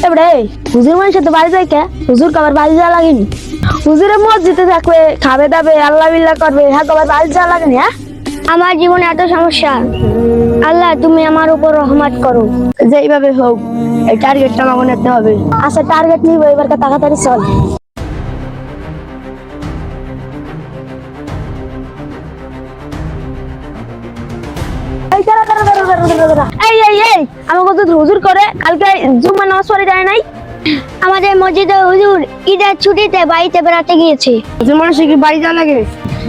এবারে হুজুর মানুষের তো বাড়ি যায় কে? হুজুর কবার বাড়ি যাওয়া লাগেনি? হুজুরের মসজিদে থাকবে, খাবে দাবে, আল্লাহ বিল্লাহ করবে, হ্যাঁ কবার বাড়ি যাওয়া লাগেনি? হ্যাঁ, আমার জীবনে এত সমস্যা, আল্লাহ তুমি আমার উপর রহমত করো। যেইভাবে হোক এই টার্গেটটা আমার নিতে হবে। আচ্ছা টার্গেট নিব, এবার তাড়াতাড়ি চল। এই দাঁড়া দাঁড়া দাঁড়া দাঁড়া দাঁড়া দাঁড়া। এই আমাকে তো হুজুর করে কালকে জুম্মা নামাজ পড়ে যায় নাই? আমাদের মসজিদে হুজুর ঈদের ছুটিতে বাড়িতে বেড়াতে গিয়েছে। হুজুর মানুষের কি বাড়ি যাওয়া লাগে?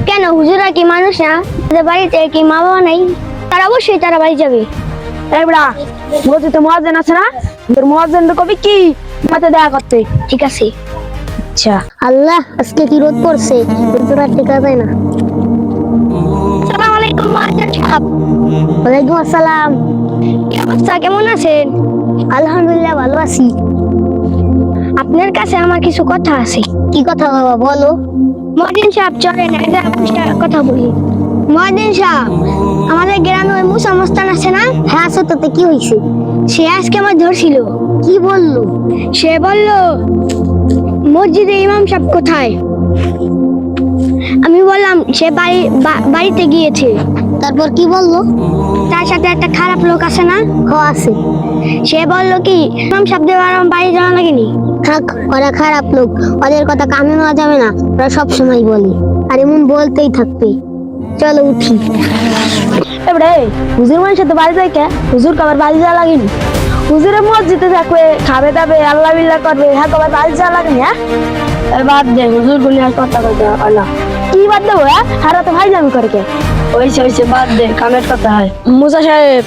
কেন, হুজুরা কি মানুষ না? তাদের বাড়িতে কি মা বাবা নাই? তারা অবশ্যই তারা বাড়ি যাবে। এই বড়া, মসজিদে মুয়াজ্জিন আছে না? তোর মুয়াজ্জিন তো কবি কি মাতে দেখা করতে। ঠিক আছে। আচ্ছা আল্লাহ, আজকে কি রোদ পড়ছে, হুজুর আর টেকা যায় না। আসসালামু আলাইকুম মুয়াজ্জিন সাহেব। ওয়ালাইকুম আসসালাম। কি অবস্থা, কেমন আছেন? আলহামদুলিল্লাহ ভালো আছি। আপনার কাছে আমার কিছু কথা আছে। কি কথা বাবা বলো? মুয়াজ্জিন সাহেব চলেন একটা কথা বলি। মুয়াজ্জিন সাহেব, আমাদের গ্রামে ওই মুসা মস্তান আছে না? হ্যাঁ আছে, তাতে কি হয়েছে? সে আজকে আমার ধরছিল। কি বললো? সে বলল মসজিদে ইমাম সাহেব কোথায়? আমি বললাম সে বাড়িতে গিয়েছে। তারপর কি বললো? তার সাথে একটা খারাপ লোক আছে না? আছে। সে বলল কি ইমাম সাহেবদের বাড়ি যাওয়া লাগেনি। থাক, ওরা খারাপ লোক, ওদের কথা কানে নেওয়া যাবে না। ওরা সব সময় বলে, আর এমন বলতেই থাকবে। চলো উঠি। এবারে হুজুর মানুষের তো বাড়ি যায় কে? হুজুর কবার বাড়ি যাওয়া লাগেনি? হুজুরের মসজিদে থাকবে, খাবে দাবে, আল্লাহ বিল্লাহ করবে, হ্যাঁ কবার বাড়ি যাওয়া লাগেনি? হ্যাঁ, বাদ দে, হুজুর গুলি আর কথা বলতে হয় না। কি বাদ দেবো? হ্যাঁ, হারা তো ভাই জামি করে কে? হয়েছে বাদ দে, কামের কথা হয়। মুসা সাহেব,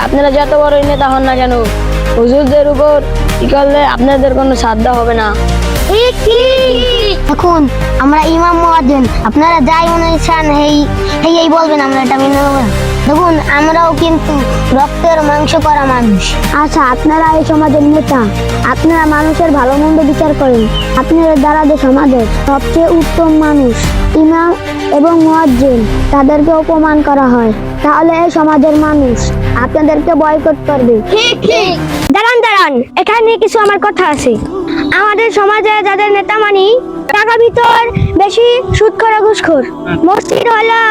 আপনারা যত বড় নেতা হন না কেন, হুজুরদের উপর কি করলে আপনাদের কোনো শ্রদ্ধা হবে না। এখন আমরা ইমাম মুয়াজ্জিন, আপনারা যাই মনে চান এই বলবেন, আমরা এটা মেনে নেব না। দেখুন, আমরাও কিন্তু রক্তের মাংস করা মানুষ। আচ্ছা, আপনারা এই সমাজের নেতা, আপনারা মানুষের ভালো মন্দ বিচার করেন। আপনাদের দ্বারা যে সমাজের সবচেয়ে উত্তম মানুষ ইমাম এবং মুয়াজ্জিন, তাদেরকে অপমান করা হয়, তাহলে এই সমাজের মানুষ আপনাদেরকে বয়কট করবে। ঠিক। দাঁড়ান, এখানে কিছু আমার কথা আছে। আমাদের সমাজে যাদের নেতা মানি, টাকা ভিতর বেশি সুদখোর ঘুষখোর। মসজিদ হলো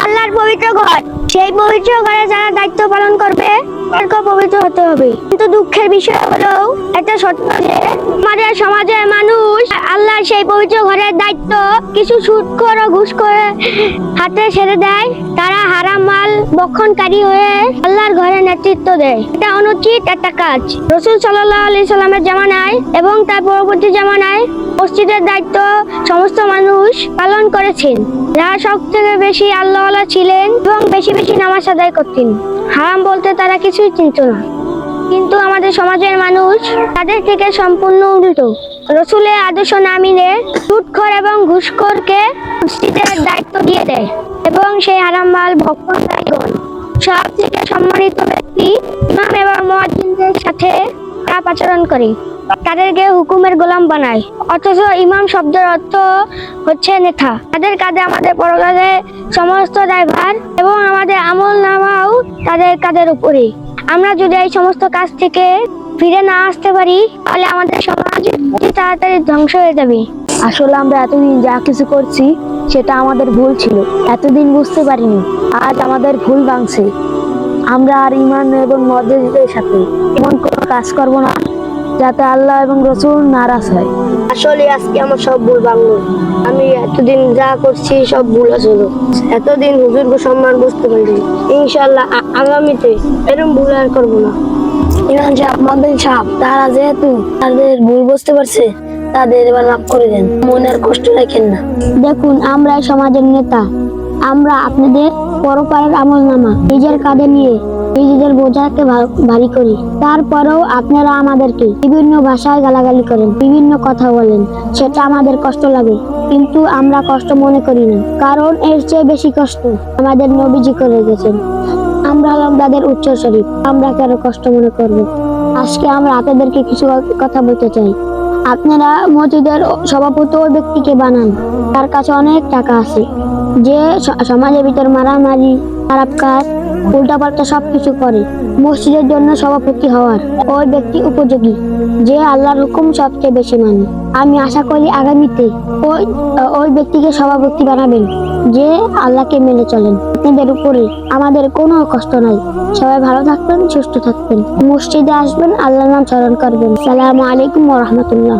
আল্লাহর পবিত্র ঘর, সেই পবিত্র ঘরে যারা দায়িত্ব পালন করবে তাদেরকেও পবিত্র হতে হবে। কিন্তু দুঃখের বিষয় হলো একটা সত্য যে আমাদের সমাজের মানুষ আল্লাহর সেই পবিত্র ঘরের দায়িত্ব কিছু সুদখোর ও ঘুষখোরের হাতে ছেড়ে দেয়। তারা হারাম মাল বক্ষণকারী হয়ে আল্লাহর ঘরে নেতৃত্ব দেয়। এটা অনুচিত একটা কাজ। রাসূল সাল্লাল্লাহু আলাইহি সাল্লামের জামানায় এবং তার পরবর্তী জামানায় মসজিদের দায়িত্ব সমস্ত মানুষ পালন করেছেন, যারা সব থেকে বেশি আল্লাহওয়ালা ছিলেন এবং বেশি বেশি নামাজ আদায় করতেন। হারাম বলতে তারা কিছুই চিনত না। কিন্তু আমাদের সমাজের মানুষ তাদের থেকে সম্পূর্ণ উল্টো। রাসূলের আদর্শ না মেনে সুদখোর এবং ঘুষখোরকে মসজিদের দায়িত্ব দিয়ে দেয় এবং সেই হারাম মাল ভক্ষণকারীগণ সব থেকে সম্মানিত ব্যক্তি ইমাম এবং মুয়াজ্জিনদের সাথে খারাপ আচরণ করে, তাদেরকে হুকুমের গোলাম বানায়। অথচ ইমাম শব্দের অর্থ হচ্ছে নেতা। তাদের কাঁধে আমাদের পরকালে সমস্ত দায়ভার এবং আমাদের আমল নামাও তাদের কাঁধের উপরে। আমরা যদি এই সমস্ত কাজ থেকে ফিরে না আসতে পারি, তাহলে আমাদের সমাজ তাড়াতাড়ি ধ্বংস হয়ে যাবে। আসলে আমরা এতদিন যা কিছু করছি সেটা আমাদের ভুল ছিল, এতদিন বুঝতে পারিনি। আজ আমাদের ভুল ভাঙছে। আমরা আর ইমান এবং মুয়াজ্জিনদের সাথে এমন কোনো কাজ করব না যাতে আল্লাহ এবং রাসূল নারাজ হয়। আসলে আজকে আমার সব ভুল ভাঙলো। আমি এতদিন যা করছি সব ভুল আসলো। এতদিন হুজুরকে সম্মান বুঝতে পারিনি। ইনশাআল্লাহ আগামীতে এরকম ভুল আর করবো না। ইমাম সাহেব, মুয়াজ্জিন সাহেব, তারা যেহেতু তাদের ভুল বুঝতে পারছে, তাদের এবার মাফ করে দেন, মনের কষ্ট রাখেন না। দেখুন, আমরা এই সমাজের নেতা, আমরা আপনাদের পরপারের আমলনামা নিজের কাঁধে নিয়ে নিজেদের বোঝাকে ভারী করি। তারপরেও আপনারা আমাদেরকে বিভিন্ন ভাষায় গালাগালি করেন, বিভিন্ন কথা বলেন, সেটা আমাদের কষ্ট লাগে, কিন্তু আমরা কষ্ট মনে করি না, কারণ এর চেয়ে বেশি কষ্ট আমাদের নবীজি করে গেছেন। আমরা হলাম তাদের উচ্চস্বরী, আমরা কেন কষ্ট মনে করব? আজকে আমরা আপনাদেরকে কিছু কথা বলতে চাই। আপনারা মসজিদের সভাপতি ওই ব্যক্তিকে বানান, তার কাছে অনেক টাকা আছে, যে সমাজের ভিতর মারামারি খারাপ কাজ, উল্টাপাল্টা সবকিছু করে। মসজিদের জন্য সভাপতি হওয়ার ওই ব্যক্তি উপযোগী, যে আল্লাহর হুকুম সবচেয়ে বেশি মানে। আমি আশা করি আগামীতে ওই ওই ব্যক্তিকে সভাপতি বানাবেন, যে আল্লাহকে মেনে চলেন। আপনাদের উপরে আমাদের কোনো কষ্ট নাই। সবাই ভালো থাকবেন, সুস্থ থাকবেন, মসজিদে আসবেন, আল্লাহর নাম স্মরণ করবেন। আসসালামু আলাইকুম ওয়া রাহমাতুল্লাহ।